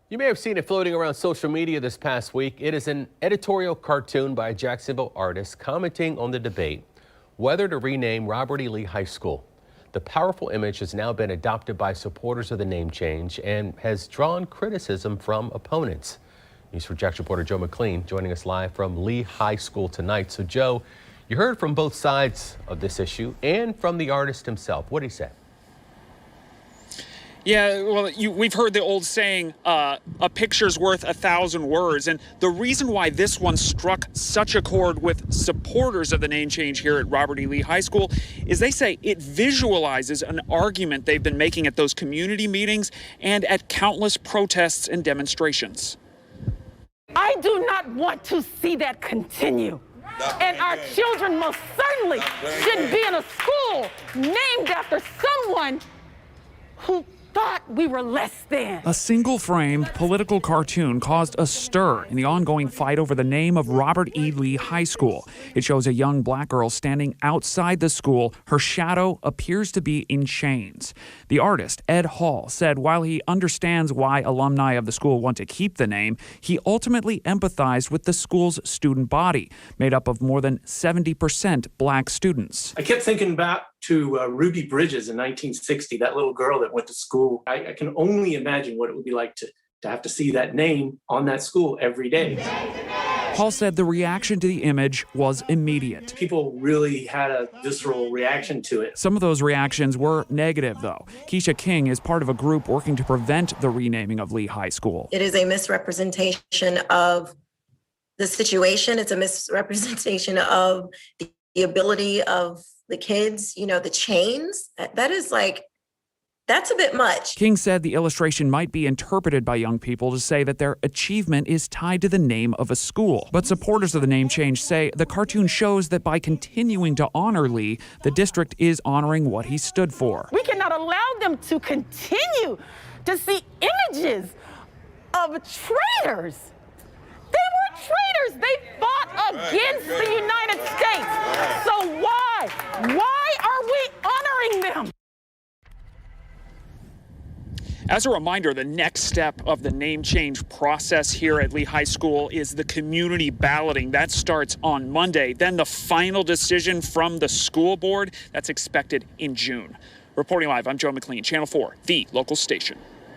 You may have seen it floating around social media this past week. It is an editorial cartoon by a Jacksonville artist commenting on the debate whether to rename Robert E. Lee High School. The powerful image has now been adopted by supporters of the name change and has drawn criticism from opponents. News 4 Jax reporter Joe McLean joining us live from Lee High School tonight. So Joe, you heard from both sides of this issue and from the artist himself. What did he say? Yeah, well, we've heard the old saying, a picture's worth 1,000 words. And the reason why this one struck such a chord with supporters of the name change here at Robert E. Lee High School is they say it visualizes an argument they've been making at those community meetings and at countless protests and demonstrations. I do not want to see that continue. And our children most certainly shouldn't be in a school named after someone who thought we were less than. A single-framed political cartoon caused a stir in the ongoing fight over the name of Robert E. Lee High School. It shows a young black girl standing outside the school. Her shadow appears to be in chains. The artist, Ed Hall, said while he understands why alumni of the school want to keep the name, he ultimately empathized with the school's student body, made up of more than 70% black students. I kept thinking back to Ruby Bridges in 1960, that little girl that went to school. I can only imagine what it would be like to have to see that name on that school every day. Hall said the reaction to the image was immediate. People really had a visceral reaction to it. Some of those reactions were negative, though. Keisha King is part of a group working to prevent the renaming of Lee High School. It is a misrepresentation of the situation. It's a misrepresentation of the ability of the kids, the chains. That's a bit much. King said the illustration might be interpreted by young people to say that their achievement is tied to the name of a school. But supporters of the name change say the cartoon shows that by continuing to honor Lee, the district is honoring what he stood for. We cannot allow them to continue to see images of traitors. They were traitors. They fought against the United States. So why are we honoring them? As a reminder, the next step of the name change process here at Lee High School is the community balloting. That starts on Monday. Then the final decision from the school board, that's expected in June. Reporting live, I'm Joe McLean, Channel 4, the local station.